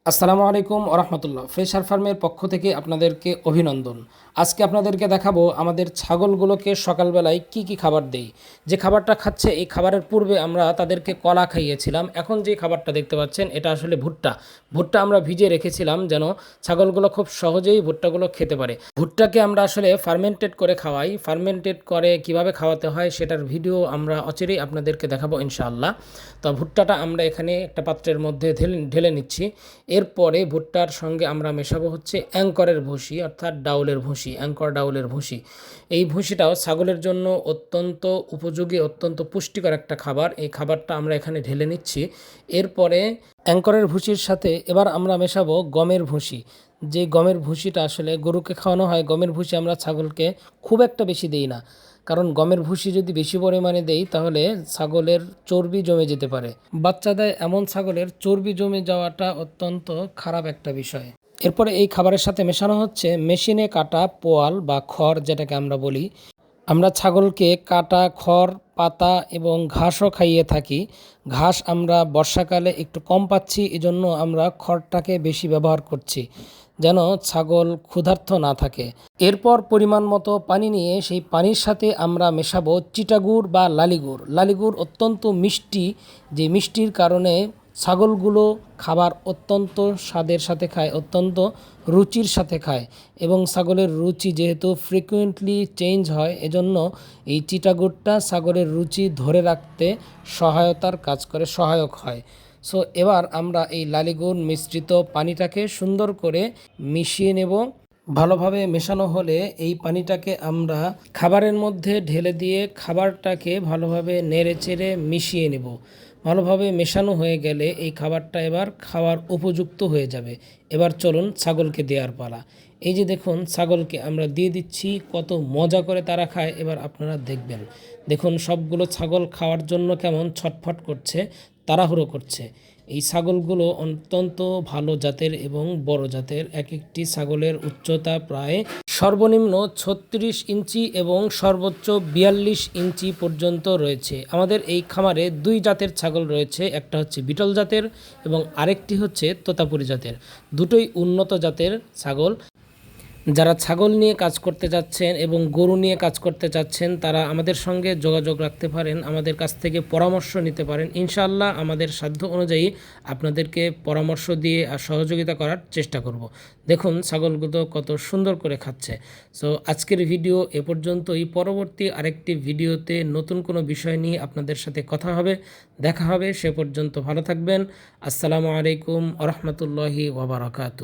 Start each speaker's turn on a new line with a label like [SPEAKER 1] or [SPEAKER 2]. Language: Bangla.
[SPEAKER 1] আসসালামু আলাইকুম ওরহমতুল্লাহ। ফ্রেশার ফার্মের পক্ষ থেকে আপনাদেরকে অভিনন্দন। আজকে আপনাদেরকে দেখাবো আমাদের ছাগলগুলোকে সকালবেলায় কি কি খাবার দেই। যে খাবারটা খাচ্ছে এই খাবারের পূর্বে আমরা তাদেরকে কলা খাইয়েছিলাম। এখন যে খাবারটা দেখতে পাচ্ছেন এটা আসলে ভুট্টা। ভুট্টা আমরা ভিজিয়ে রেখেছিলাম যেন ছাগলগুলো খুব সহজেই ভুট্টাগুলো খেতে পারে। ভুট্টাকে আমরা আসলে ফার্মেন্টেড করে খাওয়াই। ফার্মেন্টেড করে কিভাবে খাওয়াতে হয় সেটার ভিডিও আমরা অচিরেই আপনাদেরকে দেখাবো ইনশাআল্লাহ। তো ভুট্টাটা আমরা এখানে একটা পাত্রের মধ্যে ঢেলে নিচ্ছি। এরপরে ভুট্টার সঙ্গে আমরা মেশাবো হচ্ছে অ্যাঙ্করের ভুসি, অর্থাৎ ডাউলের ভুসি, অ্যাঙ্কর ডাউলের ভুসি। এই ভুসিটাও ছাগলের জন্য অত্যন্ত উপযোগী, অত্যন্ত পুষ্টিকর একটা খাবার। এই খাবারটা আমরা এখানে ঢেলে নিচ্ছি। এরপরে অ্যাঙ্করের ভুসির সাথে এবার আমরা মেশাবো গমের ভুসি। যে গমের ভুসিটা আসলে গরুকে খাওয়ানো হয়, গমের ভুসি আমরা ছাগলকে খুব একটা বেশি দিই না, কারণ গমের ভুসি যদি বেশি পরিমাণে দেই তাহলে ছাগলের চর্বি জমে যেতে পারে। বাচ্চা দেয় এমন ছাগলের চর্বি জমে যাওয়াটা অত্যন্ত খারাপ একটা বিষয়। এরপরে এই খাবারের সাথে মেশানো হচ্ছে মেশিনে কাটা পোয়াল বা খড়, যেটাকে আমরা বলি। আমরা ছাগলকে কাটা খড়, পাতা এবং ঘাসও খাইয়ে থাকি। ঘাস আমরা বর্ষাকালে একটু কম পাচ্ছি, এজন্য আমরা খড়টাকে বেশি ব্যবহার করছি যেন ছাগল ক্ষুধার্ত না থাকে। এরপর পরিমাণ মতো পানি নিয়ে সেই পানির সাথে আমরা মেশাবো চিটাগুড় বা লালিগুড়। লালিগুড় অত্যন্ত মিষ্টি, যে মিষ্টির কারণে ছাগলগুলো খাবার অত্যন্ত স্বাদের সাথে খায়, অত্যন্ত রুচির সাথে খায়। এবং ছাগলের রুচি যেহেতু ফ্রিকুয়েন্টলি চেঞ্জ হয়, এজন্য এই চিটাগুড়টা ছাগলের রুচি ধরে রাখতে সহায়তার কাজ করে, সহায়ক হয়। সো এবার আমরা এই লালিগুড় মিশ্রিত পানিটাকে সুন্দর করে মিশিয়ে নেব। ভালোভাবে মেশানো হলে এই পানিটাকে আমরা খাবারের মধ্যে ঢেলে দিয়ে খাবারটাকে ভালোভাবে নেড়ে চেড়ে মিশিয়ে নেব। ভালোভাবে মেশানো হয়ে গেলে এই খাবারটা এবার খাওয়ার উপযুক্ত হয়ে যাবে। এবার চলুন ছাগলকে দেওয়ার পালা। এই যে দেখুন ছাগলকে আমরা দিয়ে দিচ্ছি, কত মজা করে তারা খায় এবার আপনারা দেখবেন। দেখুন সবগুলো ছাগল খাওয়ার জন্য কেমন ছটফট করছে, তাড়াহুড়ো করছে। এই ছাগলগুলো অত্যন্ত ভালো জাতের এবং বড় জাতের। এক একটি ছাগলের উচ্চতা প্রায় সর্বনিম্ন 36 ইঞ্চি এবং সর্বোচ্চ 42 ইঞ্চি পর্যন্ত রয়েছে। আমাদের এই খামারে দুই জাতের ছাগল রয়েছে, একটা হচ্ছে বিটল জাতের এবং আরেকটি হচ্ছে তোতাপুরি জাতের। দুটোই উন্নত জাতের ছাগল। যারা ছাগল নিয়ে কাজ করতে যাচ্ছেন এবং গরু নিয়ে কাজ করতে চাচ্ছেন তারা আমাদের সঙ্গে যোগাযোগ রাখতে পারেন, আমাদের কাছ থেকে পরামর্শ নিতে পারেন। ইনশাআল্লাহ আমাদের সাধ্য অনুযায়ী আপনাদেরকে পরামর্শ দিয়ে আর সহযোগিতা করার চেষ্টা করব। দেখুন ছাগলগুলো কত সুন্দর করে খাচ্ছে। সো আজকের ভিডিও এ পর্যন্তই। পরবর্তী আরেকটি ভিডিওতে নতুন কোনো বিষয় নিয়ে আপনাদের সাথে কথা হবে, দেখা হবে। সে পর্যন্ত ভালো থাকবেন। আসসালামু আলাইকুম ওয়া রাহমাতুল্লাহি ওয়া বারাকাতুহু।